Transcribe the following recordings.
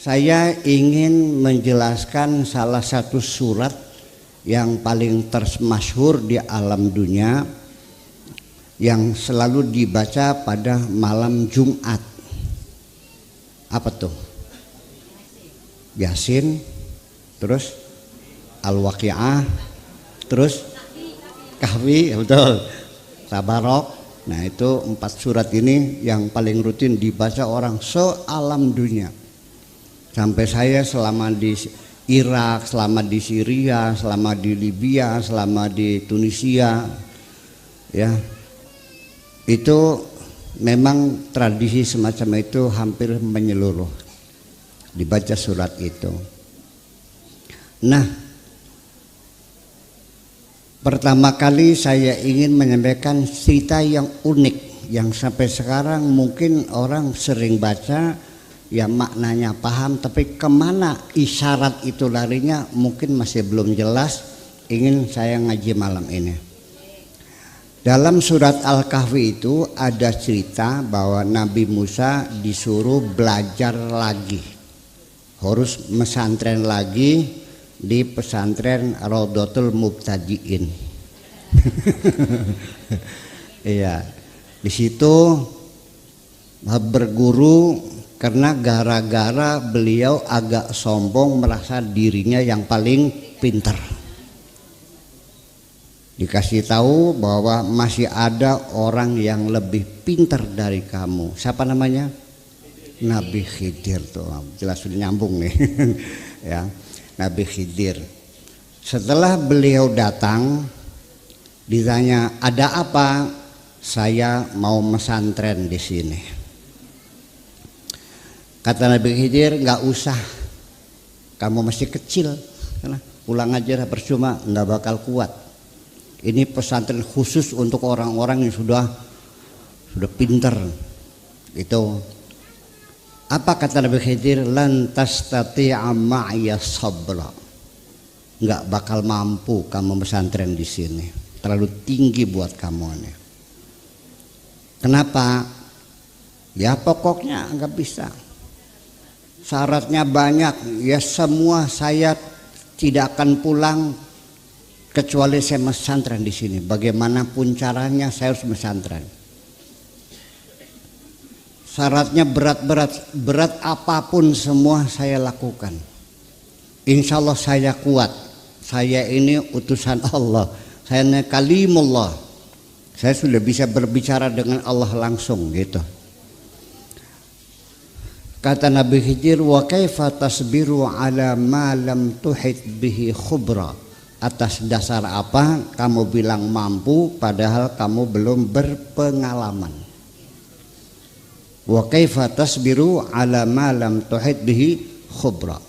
Saya ingin menjelaskan salah satu surat yang paling termasyhur di alam dunia yang selalu dibaca pada malam Jumat. Apa tuh? Yasin, terus Al-Waqiah, terus Kahfi, betul. Tabarok. Nah, itu 4 surat ini yang paling rutin dibaca orang se-alam dunia. Sampai saya selama di Irak, selama di Syria, selama di Libya, selama di Tunisia, ya, itu memang tradisi semacam itu hampir menyeluruh, dibaca surat itu. Nah, pertama kali saya ingin menyampaikan cerita yang unik yang sampai sekarang mungkin orang sering baca, ya maknanya paham, tapi kemana isyarat itu larinya mungkin masih belum jelas. Ingin saya ngaji malam ini. Dalam surat Al-Kahfi itu ada cerita bahwa Nabi Musa disuruh belajar lagi, harus mesantren lagi di pesantren Raudhatul Mubtadiin. Iya, di situ berguru. Karena gara-gara beliau agak sombong, merasa dirinya yang paling pintar. Dikasih tahu bahwa masih ada orang yang lebih pintar dari kamu. Siapa namanya? Nabi Khidir tuh, jelas sudah nyambung nih. Ya, Nabi Khidir. Setelah beliau datang, ditanya, "Ada apa?" "Saya mau mesantren di sini." Kata Nabi Khidir, "Nggak usah, kamu masih kecil, pulang aja percuma, nggak bakal kuat. Ini pesantren khusus untuk orang-orang yang sudah pinter." Itu apa kata Nabi Khidir? "Lan tastati'a ma'iya sabra." Nggak bakal mampu kamu pesantren di sini, terlalu tinggi buat kamu nih. Kenapa? Ya pokoknya nggak bisa. Syaratnya banyak, ya semua saya tidak akan pulang kecuali saya mesantren di sini. Bagaimanapun caranya saya harus mesantren. Syaratnya berat apapun semua saya lakukan. Insya Allah saya kuat. Saya ini utusan Allah. Saya ini kalimullah. Saya sudah bisa berbicara dengan Allah langsung gitu. Kata Nabi Khidir, "Wa kaifa tasbiru ala ma lam tuhit bihi khubra." Atas dasar apa kamu bilang mampu padahal kamu belum berpengalaman? Wa kaifa tasbiru ala ma lam tuhit bihi khubra.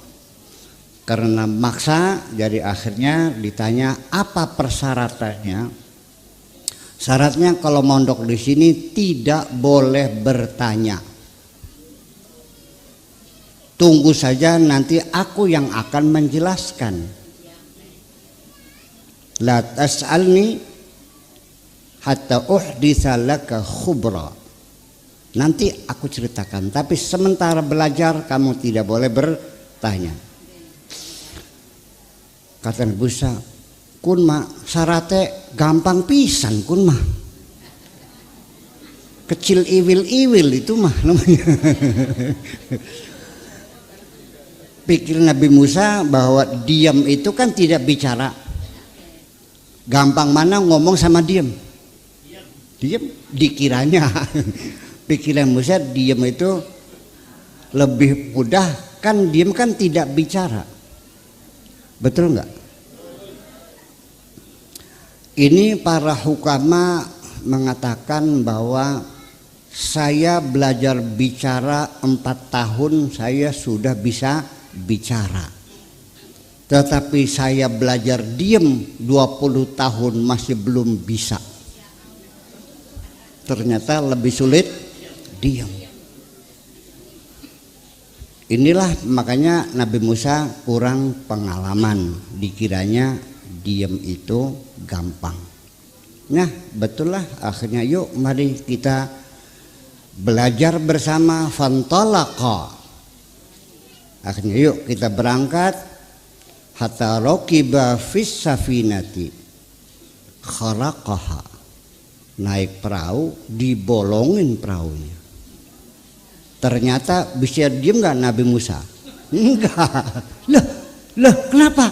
Karena maksa, jadi akhirnya ditanya apa persyaratannya. Syaratnya kalau mondok di sini tidak boleh bertanya. Tunggu saja, nanti aku yang akan menjelaskan. La tas'alni hatta uhditsa laka khubra. Nanti aku ceritakan, tapi sementara belajar kamu tidak boleh bertanya. Kata Nabi Musa, "Kun ma syaratnya gampang pisan kun mah. Kecil iwil-iwil itu mah namanya." Pikir Nabi Musa bahwa diam itu kan tidak bicara. Gampang mana ngomong sama diam? Diam dikiranya. Pikiran Musa diam itu lebih mudah, kan diam kan tidak bicara. Betul nggak? Ini para hukama mengatakan bahwa saya belajar bicara 4 tahun saya sudah bisa bicara, tetapi saya belajar diam 20 tahun masih belum bisa. Ternyata lebih sulit diam. Inilah makanya Nabi Musa kurang pengalaman, dikiranya diam itu gampang. Nah betul lah, akhirnya yuk mari kita belajar bersama. Fantalaqa, Akhirnya yuk kita berangkat. Hatta raqiba fis safinati kharaqaha. Naik perahu, dibolongin perahunya. Ternyata bisa diem nggak Nabi Musa? Enggak. Lah kenapa?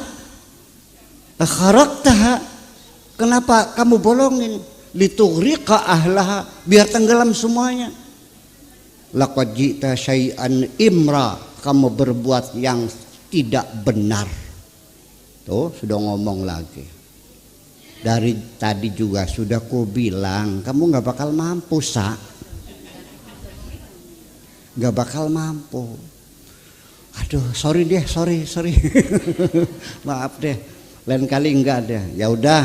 Kharaqtaha. Kenapa kamu bolongin? Litughriqa ahlaha, biar tenggelam semuanya. Laqad ji'ta syai'an imra, kamu berbuat yang tidak benar. Tuh sudah ngomong lagi. Dari tadi juga sudah ku bilang kamu nggak bakal mampu, Sa. Nggak bakal mampu. Aduh, sorry deh, sorry. Maaf deh, lain kali enggak deh. Ya udah,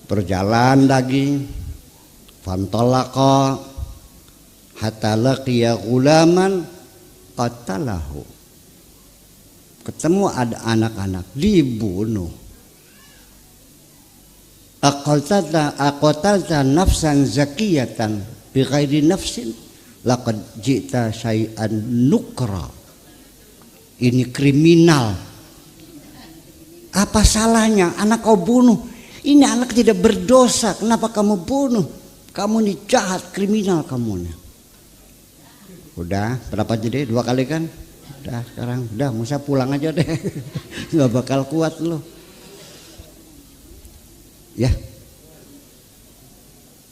berjalan lagi. Fantalaqa hatta laqiya ghulaman qatalahu. Ketemu ada anak-anak dibunuh. Aqatalta nafsan zakiyatan bighairi nafsin laqad ji'ta syai'an nukra. Ini kriminal. Apa salahnya anak kau bunuh? Ini anak tidak berdosa, kenapa kamu bunuh? Kamu ini jahat, kriminal kamu. Udah berapa jadi? 2 kali kan? Udah sekarang, udah Musa pulang aja deh. Gak bakal kuat lo. Ya,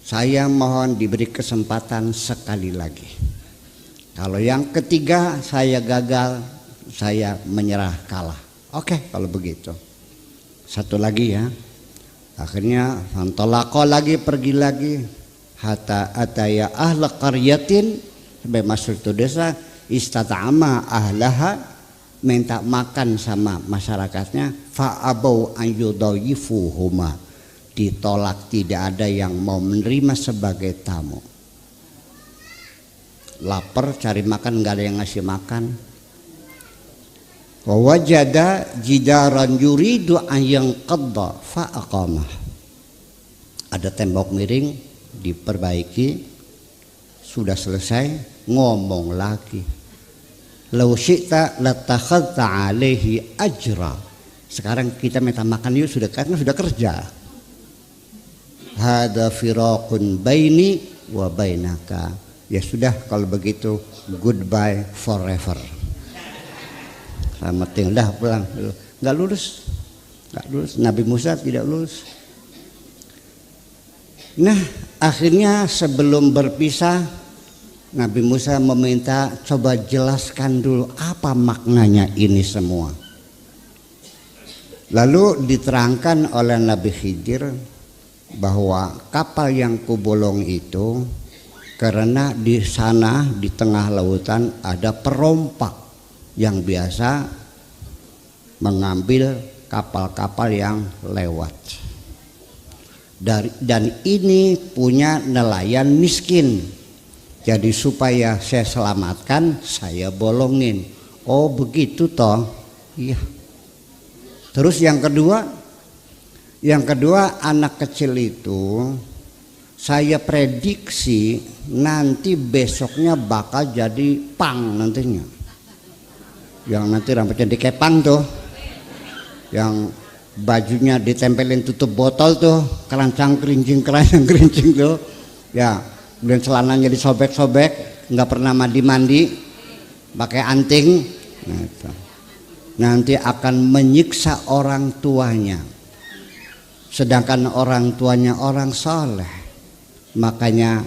saya mohon diberi kesempatan sekali lagi. Kalau yang ketiga saya gagal, saya menyerah kalah. Oke, kalau begitu. Satu lagi ya. Akhirnya fantalaqa lagi, pergi lagi. Hatta ataya ahla qaryatin, sampai masuk ke desa. Istata'ama ahlaha, minta makan sama masyarakatnya. Fa'abau an yudayifuhuma, ditolak, tidak ada yang mau menerima sebagai tamu. Lapar cari makan, nggak ada yang ngasih makan. Wa wajada jidaran yuridu an yanqadda fa aqamah. Ada tembok miring, diperbaiki, sudah selesai, ngomong lagi. Lau syi'ta latakhadta alaihi ajra. Sekarang kita minta makan yuk, sudah karena sudah kerja. Hada firaqun baini wa bainaka. Ya sudah kalau begitu, goodbye forever. Selamat tinggal, pulang. Nggak lulus. Nabi Musa tidak lulus. Nah, akhirnya sebelum berpisah, Nabi Musa meminta coba jelaskan dulu apa maknanya ini semua. Lalu diterangkan oleh Nabi Khidir bahwa kapal yang kubolong itu karena di sana di tengah lautan ada perompak yang biasa mengambil kapal-kapal yang lewat. Dan ini punya nelayan miskin. Jadi supaya saya selamatkan, saya bolongin. Oh begitu toh? Iya. Terus yang kedua anak kecil itu saya prediksi nanti besoknya bakal jadi pang nantinya. Yang nanti rambutnya dikepang tuh, yang bajunya ditempelin tutup botol tuh, keranjang kerincing tuh, ya, kemudian celananya disobek-sobek, nggak pernah mandi, pakai anting, nah, itu. Nanti akan menyiksa orang tuanya, sedangkan orang tuanya orang soleh, makanya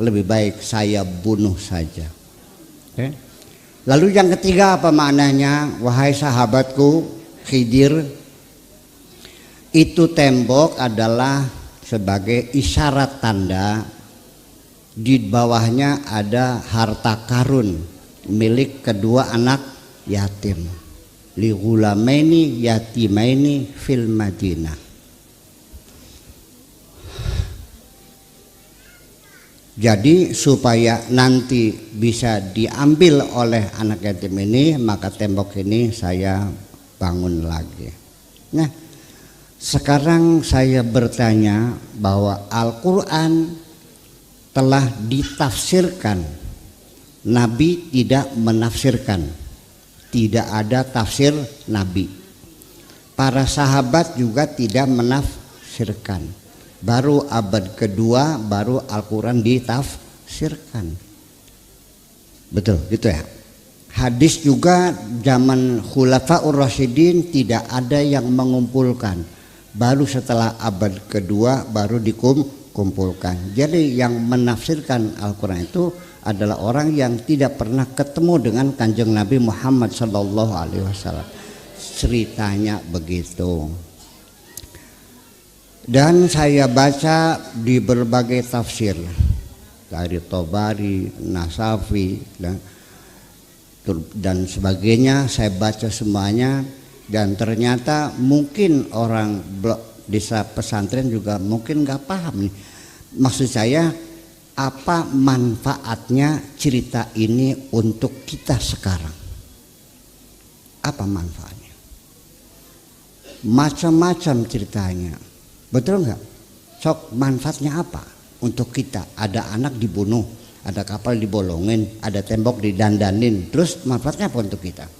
lebih baik saya bunuh saja. Okay? Lalu yang ketiga apa maknanya? Wahai sahabatku Khidir, itu tembok adalah sebagai isyarat tanda, di bawahnya ada harta karun milik kedua anak yatim. Li ghulamaini yatimaini fil Madinah. Jadi supaya nanti bisa diambil oleh anak yatim ini, maka tembok ini saya bangun lagi. Nah, sekarang saya bertanya bahwa Al-Quran telah ditafsirkan, Nabi tidak menafsirkan. tidak ada tafsir Nabi. Para sahabat juga tidak menafsirkan. Baru abad kedua baru Al-Quran ditafsirkan. Betul gitu ya. Hadis juga zaman Khulafaur Rasyidin tidak ada yang mengumpulkan. Baru setelah abad kedua baru dikumpulkan. Jadi yang menafsirkan Al-Quran itu adalah orang yang tidak pernah ketemu dengan Kanjeng Nabi Muhammad Sallallahu Alaihi Wasallam. Ceritanya begitu. Dan saya baca di berbagai tafsir dari Tobari, Nasafi dan sebagainya, saya baca semuanya, dan ternyata mungkin orang desa pesantren juga mungkin nggak paham nih. Maksud saya, apa manfaatnya cerita ini untuk kita sekarang? Apa manfaatnya? Macam-macam ceritanya, betul nggak? Sok manfaatnya apa untuk kita? Ada anak dibunuh, ada kapal dibolongin, ada tembok didandanin, terus manfaatnya apa untuk kita?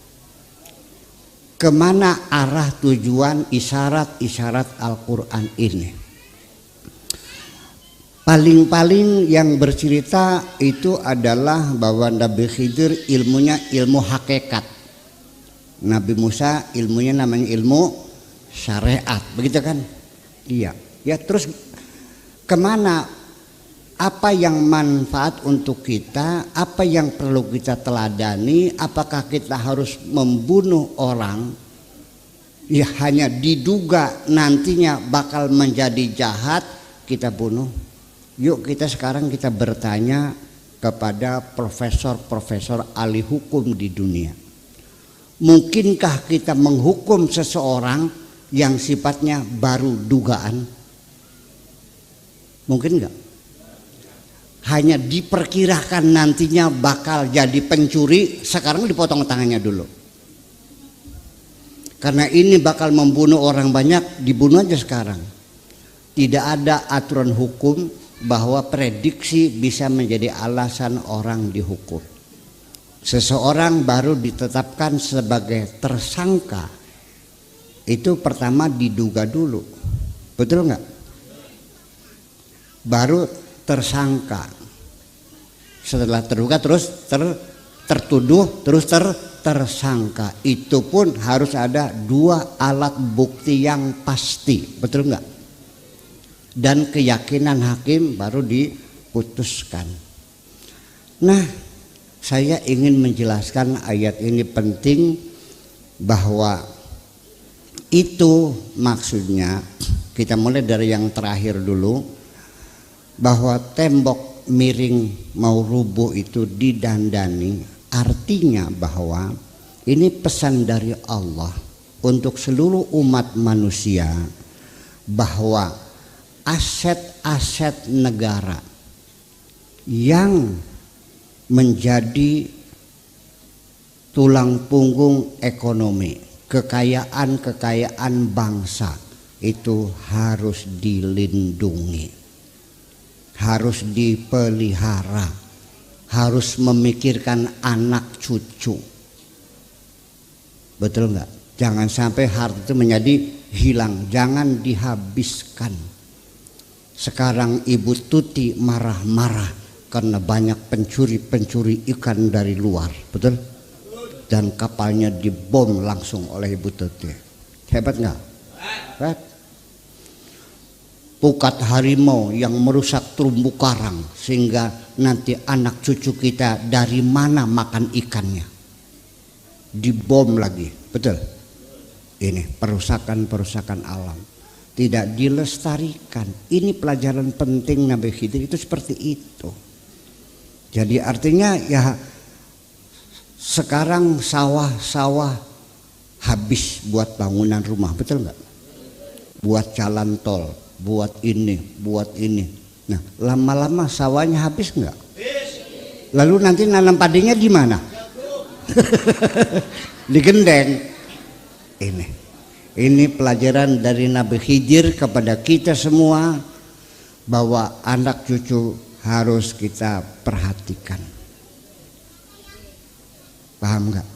Kemana arah tujuan isyarat-isyarat Al-Quran ini? Paling-paling yang bercerita itu adalah bahwa Nabi Khidir ilmunya ilmu hakikat, Nabi Musa ilmunya namanya ilmu syariat, begitu kan? Iya. Ya, terus kemana? Apa yang manfaat untuk kita? Apa yang perlu kita teladani? Apakah kita harus membunuh orang? Ya, hanya diduga nantinya bakal menjadi jahat, kita bunuh. Yuk kita sekarang kita bertanya kepada profesor-profesor ahli hukum di dunia. Mungkinkah kita menghukum seseorang yang sifatnya baru dugaan? Mungkin enggak? Hanya diperkirakan nantinya bakal jadi pencuri, sekarang dipotong tangannya dulu. Karena ini bakal membunuh orang banyak, dibunuh aja sekarang. Tidak ada aturan hukum bahwa prediksi bisa menjadi alasan orang dihukum. Seseorang baru ditetapkan sebagai tersangka, itu pertama diduga dulu, betul nggak? Baru tersangka. Setelah terduga terus tertuduh, terus tersangka. Itu pun harus ada 2 alat bukti yang pasti, betul nggak? Dan keyakinan hakim baru diputuskan. Nah, saya ingin menjelaskan ayat ini penting, bahwa itu maksudnya, kita mulai dari yang terakhir dulu, bahwa tembok miring mau rubuh itu didandani, artinya bahwa ini pesan dari Allah untuk seluruh umat manusia, bahwa aset-aset negara yang menjadi tulang punggung ekonomi, kekayaan-kekayaan bangsa itu harus dilindungi, harus dipelihara, harus memikirkan anak cucu. Betul nggak? Jangan sampai harta itu menjadi hilang, jangan dihabiskan. Sekarang Ibu Tuti marah-marah karena banyak pencuri ikan dari luar, betul? Dan kapalnya dibom langsung oleh Ibu Tuti. Hebat nggak? Hebat. Pukat harimau yang merusak terumbu karang sehingga nanti anak cucu kita dari mana makan ikannya. Dibom lagi, betul? Ini perusakan alam, tidak dilestarikan. Ini pelajaran penting Nabi Khidir itu seperti itu. Jadi artinya ya, sekarang sawah-sawah habis buat bangunan rumah, betul nggak? Buat jalan tol, buat ini. Nah, lama-lama sawahnya habis nggak? Lalu nanti nanam padinya di mana? Di gendeng. Ini pelajaran dari Nabi Khidir kepada kita semua, bahwa anak cucu harus kita perhatikan. Paham nggak?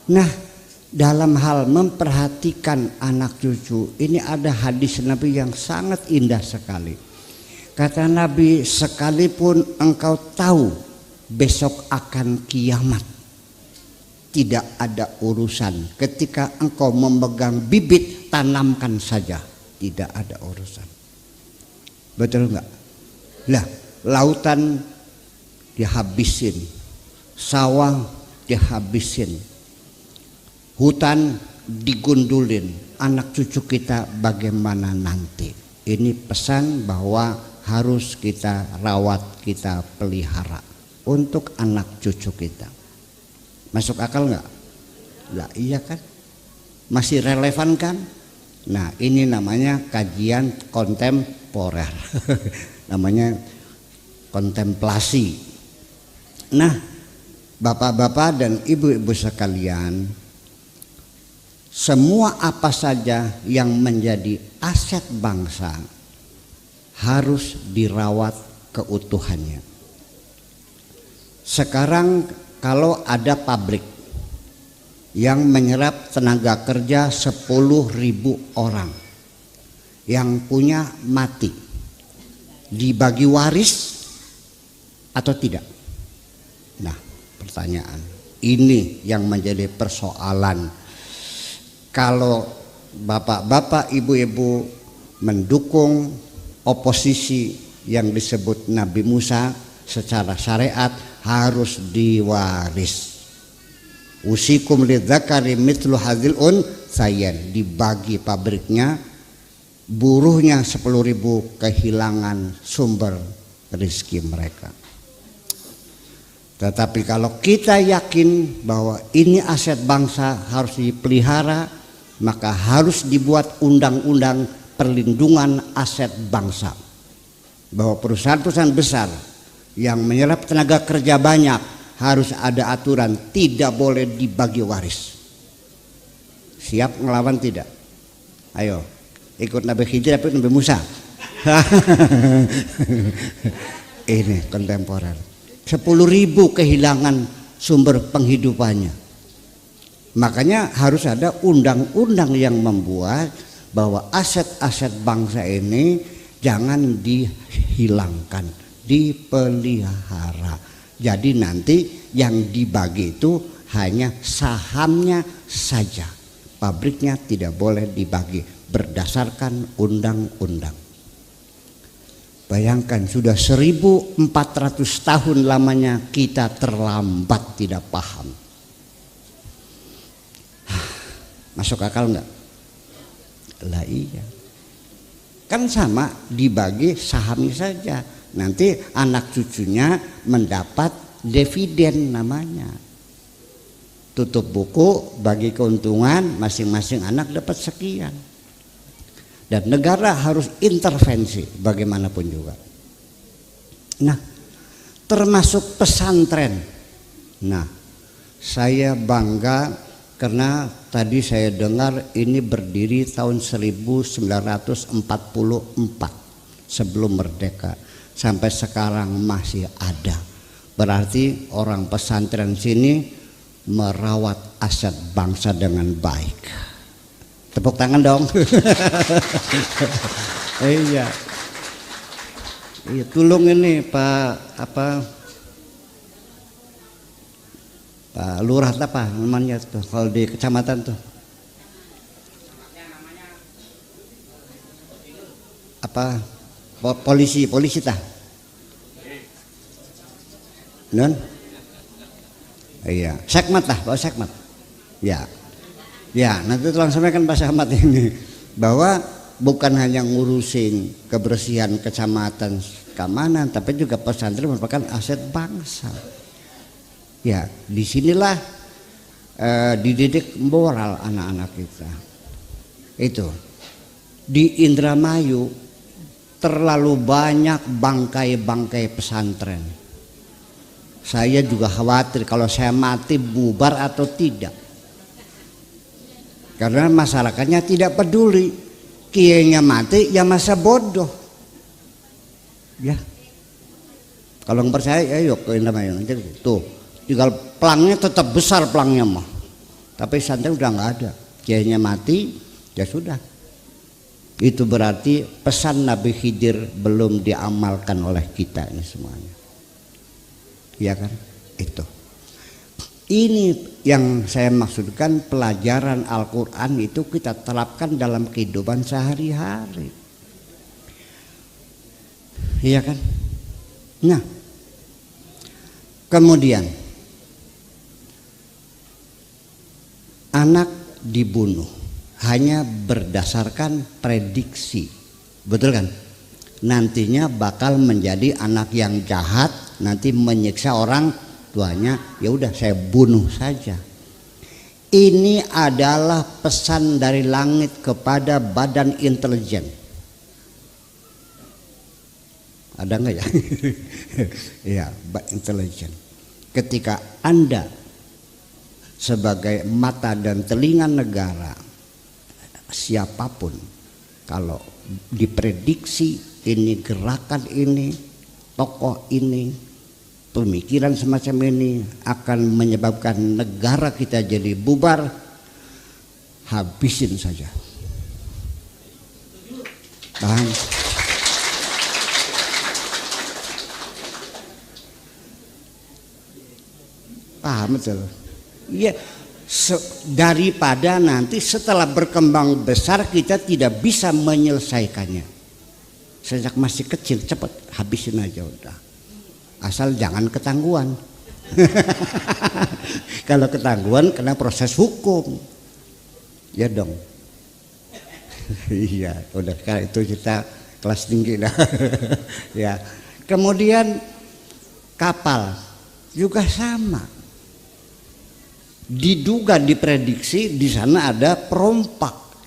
Nah, dalam hal memperhatikan anak cucu ini ada hadis Nabi yang sangat indah sekali. Kata Nabi, sekalipun engkau tahu besok akan kiamat, tidak ada urusan. Ketika engkau memegang bibit, tanamkan saja, tidak ada urusan. Betul enggak? Lah, lautan dihabisin, sawah dihabisin, hutan digundulin, anak cucu kita bagaimana nanti? Ini pesan bahwa harus kita rawat, kita pelihara untuk anak cucu kita. Masuk akal nggak? Lah iya kan? Masih relevan kan? Nah ini namanya kajian kontemporer. Namanya kontemplasi. Nah bapak-bapak dan ibu-ibu sekalian, semua apa saja yang menjadi aset bangsa harus dirawat keutuhannya. Sekarang kalau ada pabrik yang menyerap tenaga kerja 10.000 orang, yang punya mati, dibagi waris atau tidak? Nah pertanyaan ini yang menjadi persoalan. Kalau bapak-bapak ibu-ibu mendukung oposisi yang disebut Nabi Musa secara syariat, harus diwaris. Usikum lidzakari mithlu hadzil unthayain, dibagi pabriknya, buruhnya 10.000 kehilangan sumber rezeki mereka. Tetapi kalau kita yakin bahwa ini aset bangsa harus dipelihara, maka harus dibuat undang-undang perlindungan aset bangsa, bahwa perusahaan-perusahaan besar yang menyerap tenaga kerja banyak harus ada aturan tidak boleh dibagi waris. Siap ngelawan tidak? Ayo ikut Nabi Khidir atau Nabi Musa? Ini kontemporer. 10.000 kehilangan sumber penghidupannya. Makanya harus ada undang-undang yang membuat bahwa aset-aset bangsa ini jangan dihilangkan, dipelihara. Jadi nanti yang dibagi itu hanya sahamnya saja, pabriknya tidak boleh dibagi berdasarkan undang-undang. Bayangkan sudah 1.400 tahun lamanya kita terlambat tidak paham. Masuk akal enggak? Lah iya. Kan sama, dibagi sahamnya saja. Nanti anak cucunya mendapat dividen namanya. Tutup buku, bagi keuntungan, masing-masing anak dapat sekian. Dan negara harus intervensi bagaimanapun juga. Nah, termasuk pesantren. Nah, saya bangga karena tadi saya dengar ini berdiri tahun 1944 sebelum merdeka. Sampai sekarang masih ada. Berarti orang pesantren sini merawat aset bangsa dengan baik. Tepuk tangan dong. Iya. Iya, tolong ini Pak Lurah apa namanya tuh kalau di kecamatan tuh? Apa? Polisi tah? Non? Iya, sekmat lah, Pak sekmat. Ya. Ya, nanti tolong sampaikan Pak Ahmad ini bahwa bukan hanya ngurusin kebersihan kecamatan keamanan, tapi juga pesantren merupakan aset bangsa. Ya, disinilah dididik moral anak-anak kita. Itu di Indramayu terlalu banyak bangkai-bangkai pesantren. Saya juga khawatir kalau saya mati bubar atau tidak. Karena masyarakatnya tidak peduli, kiainya mati ya masa bodoh. Ya, kalau nggak percaya, ayo ke Indramayu nanti tuh, tinggal pelangnya tetap besar pelangnya mah, Tapi santri udah nggak ada, kiainya mati, ya sudah. Itu berarti pesan Nabi Khidir belum diamalkan oleh kita ini semuanya. Iya kan? Itu. Ini yang saya maksudkan, pelajaran Al-Quran itu kita terapkan dalam kehidupan sehari-hari. Iya kan? Nah, kemudian anak dibunuh hanya berdasarkan prediksi, betul kan? Nantinya bakal menjadi anak yang jahat, nanti menyiksa orang tuanya, ya udah saya bunuh saja. Ini adalah pesan dari langit kepada badan intelijen. Ada nggak ya? Ya, intelijen. Ketika Anda sebagai mata dan telinga negara, siapapun kalau diprediksi ini, gerakan ini, tokoh ini, pemikiran semacam ini akan menyebabkan negara kita jadi bubar, habisin saja. Paham? Paham betul? Iya. Daripada nanti setelah berkembang besar kita tidak bisa menyelesaikannya. Sejak masih kecil cepat habisin aja udah. Asal jangan ketangguhan. Kalau ketangguhan kena proses hukum. Ya dong. Iya, udah itu kita kelas tinggi dah. Ya. Kemudian kapal juga sama. Diduga, diprediksi di sana ada perompak.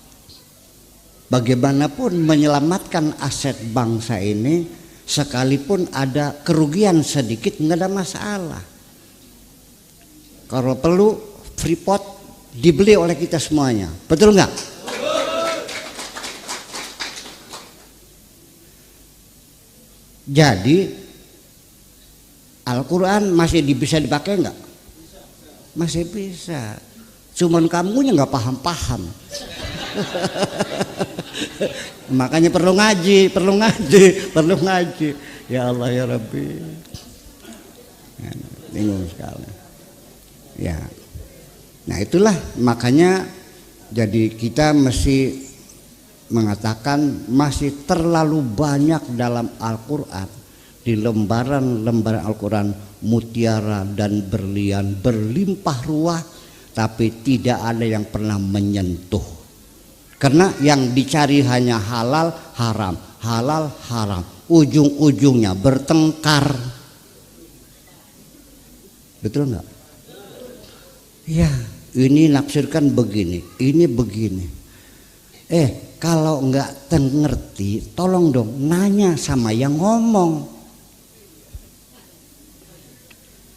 Bagaimanapun menyelamatkan aset bangsa ini, sekalipun ada kerugian sedikit nggak ada masalah. Kalau perlu Freeport dibeli oleh kita semuanya, betul nggak? Jadi Al-Quran masih bisa dipakai nggak? Masih bisa, cuman kamunya nggak paham-paham. Makanya perlu ngaji. Ya Allah ya Rabbi, bingung sekali. Ya, nah itulah makanya jadi kita mesti mengatakan masih terlalu banyak dalam Al-Quran. Di lembaran-lembaran Al-Quran mutiara dan berlian berlimpah ruah, tapi tidak ada yang pernah menyentuh. Karena yang dicari hanya halal haram, halal haram, ujung-ujungnya bertengkar. Betul nggak? Ya, ini nafsirkan begini, ini begini. Kalau nggak ngerti, tolong dong nanya sama yang ngomong.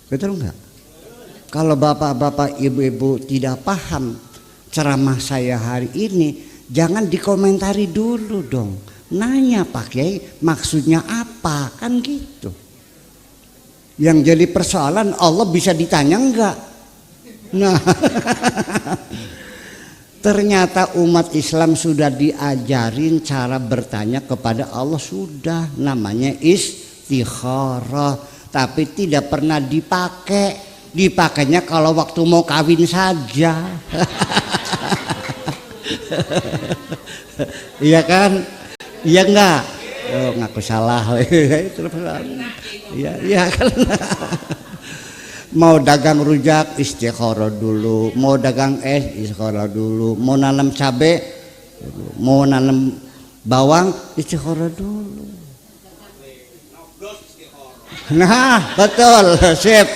Betul nggak? Kalau bapak-bapak, ibu-ibu tidak paham ceramah saya hari ini, jangan dikomentari dulu dong. Nanya Pak Kiai maksudnya apa, kan gitu. Yang jadi persoalan Allah bisa ditanya enggak? Nah, ternyata umat Islam sudah diajarin cara bertanya kepada Allah, sudah namanya istikharah. Tapi tidak pernah dipakai. Dipakainya kalau waktu mau kawin saja. Iya kan? Iya enggak? Oh, ngaku salah. Iya kan? Mau dagang rujak istikharah dulu, mau dagang es istikharah dulu, mau nanam cabai, mau nanam bawang istikharah dulu. Nah betul, sip.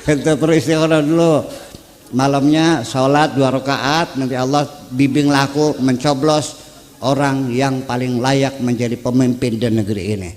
Itu perlu istikharah dulu. Malamnya sholat 2 rakaat, nanti Allah bimbing laku mencoblos orang yang paling layak menjadi pemimpin di negeri ini.